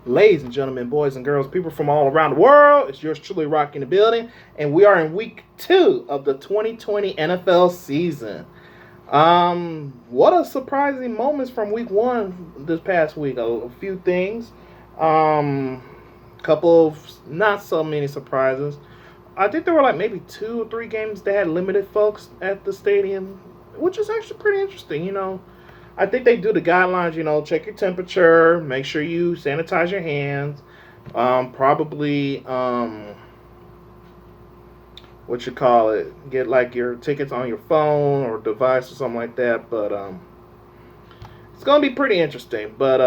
Ladies and gentlemen, boys and girls, people from all around the world, it's yours truly, Rock in the building, and we are in week 2 of the 2020 NFL season. What a surprising moments from week 1 this past week. A few things, couple of not so many surprises. I think there were like maybe 2 or 3 games that had limited folks at the stadium, which is actually pretty interesting. I think they do the guidelines, check your temperature, make sure you sanitize your hands, probably, what you call it, get like your tickets on your phone or device or something like that. But it's going to be pretty interesting. But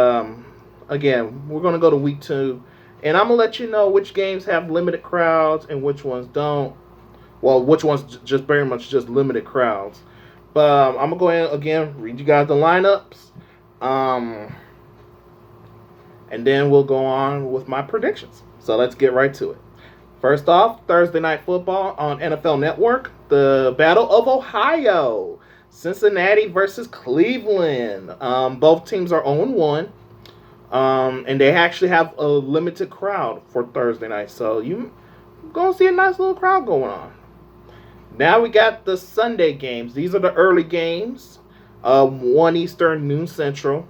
again, we're going to go to week 2, and I'm going to let you know which games have limited crowds and which ones don't. Well, which ones just very much just limited crowds. But I'm going to go ahead again, read you guys the lineups. And then we'll go on with my predictions. So let's get right to it. First off, Thursday Night Football on NFL Network. The Battle of Ohio. Cincinnati versus Cleveland. Both teams are 0-1. And they actually have a limited crowd for Thursday night. So you're going to see a nice little crowd going on. Now we got the Sunday games. These are the early games. 1 Eastern, noon Central.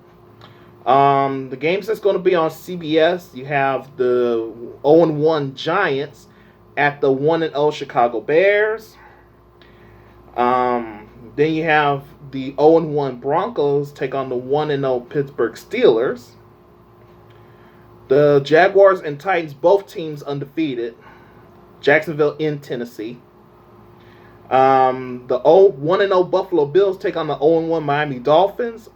The games that's going to be on CBS, you have the 0-1 Giants at the 1-0 Chicago Bears. Then you have the 0-1 Broncos take on the 1-0 Pittsburgh Steelers. The Jaguars and Titans, both teams undefeated. Jacksonville in Tennessee. The 1-0 Buffalo Bills take on the 0-1 Miami Dolphins,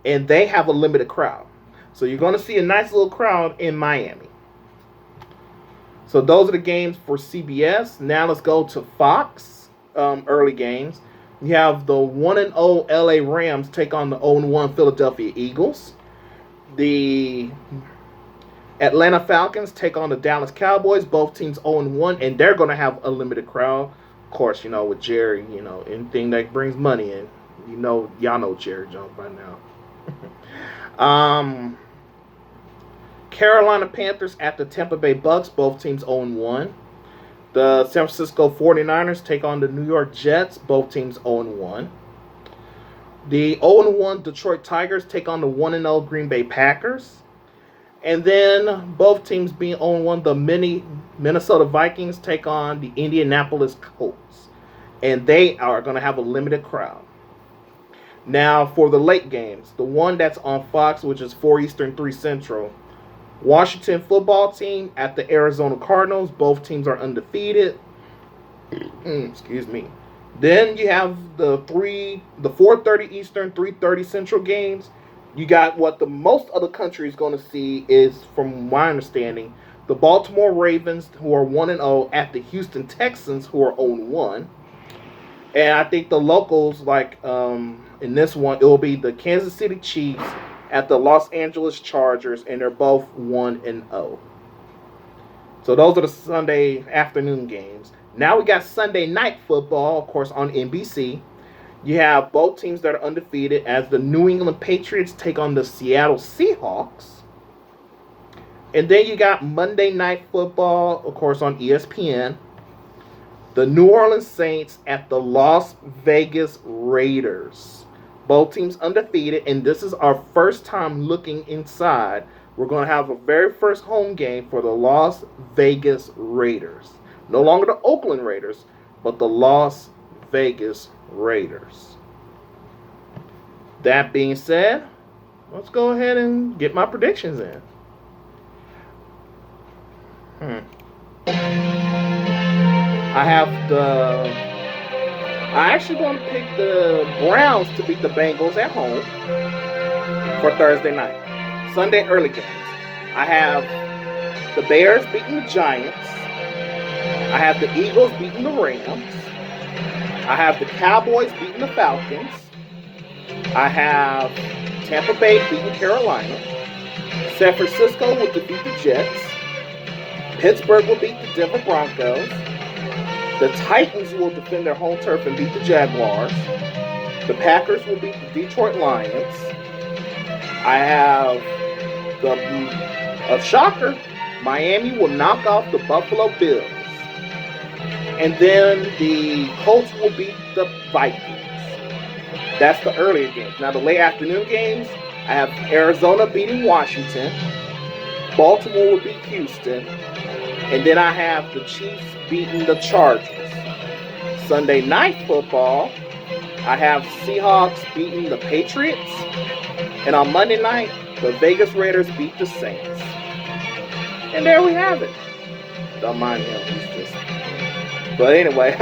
and they have a limited crowd. So you're going to see a nice little crowd in Miami. So those are the games for CBS. Now let's go to Fox early games. You have the 1-0 LA Rams take on the 0-1 Philadelphia Eagles. The Atlanta Falcons take on the Dallas Cowboys. Both teams 0-1, and they're going to have a limited crowd. Of course, with Jerry, anything that brings money in, y'all know Jerry Jones by now. Carolina Panthers at the Tampa Bay Bucks, both teams 0-1. The San Francisco 49ers take on the New York Jets, both teams 0-1. The 0-1 Detroit Tigers take on the 1-0 Green Bay Packers. And then both teams being 0-1, the Minnesota Vikings take on the Indianapolis Colts. And they are going to have a limited crowd. Now for the late games, the one that's on Fox, which is 4 Eastern, 3 Central. Washington football team at the Arizona Cardinals. Both teams are undefeated. Excuse me. Then you have the 4:30 Eastern, 3:30 Central games. You got what the most of the country is going to see is, from my understanding, the Baltimore Ravens, who are 1-0, at the Houston Texans, who are 0-1. And I think the locals, in this one, it will be the Kansas City Chiefs at the Los Angeles Chargers, and they're both 1-0. So those are the Sunday afternoon games. Now we got Sunday Night Football, of course, on NBC. You have both teams that are undefeated as the New England Patriots take on the Seattle Seahawks. And then you got Monday Night Football, of course, on ESPN. The New Orleans Saints at the Las Vegas Raiders. Both teams undefeated, and this is our first time looking inside. We're going to have a very first home game for the Las Vegas Raiders. No longer the Oakland Raiders, but the Las Vegas Raiders. That being said, let's go ahead and get my predictions in. I actually want to pick the Browns to beat the Bengals at home for Thursday night. Sunday early games. I have the Bears beating the Giants. I have the Eagles beating the Rams. I have the Cowboys beating the Falcons. I have Tampa Bay beating Carolina. San Francisco will defeat the Jets. Pittsburgh will beat the Denver Broncos. The Titans will defend their home turf and beat the Jaguars. The Packers will beat the Detroit Lions. I have the A shocker, Miami will knock off the Buffalo Bills. And then the Colts will beat the Vikings. That's the earlier games. Now the late afternoon games, I have Arizona beating Washington. Baltimore will beat Houston. And then I have the Chiefs beating the Chargers. Sunday night football, I have Seahawks beating the Patriots. And on Monday night, the Vegas Raiders beat the Saints. And there we have it. Don't mind him, he's just... But anyway.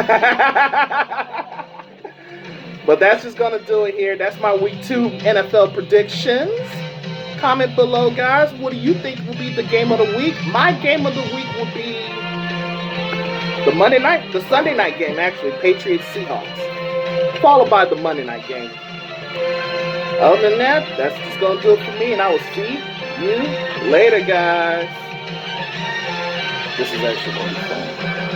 But that's just going to do it here. That's my Week 2 NFL predictions. Comment below, guys. What do you think will be the game of the week? My game of the week will be the Sunday night game, actually. Patriots-Seahawks. Followed by the Monday night game. Other than that, that's just going to do it for me. And I will see you later, guys. This is actually going to be fun.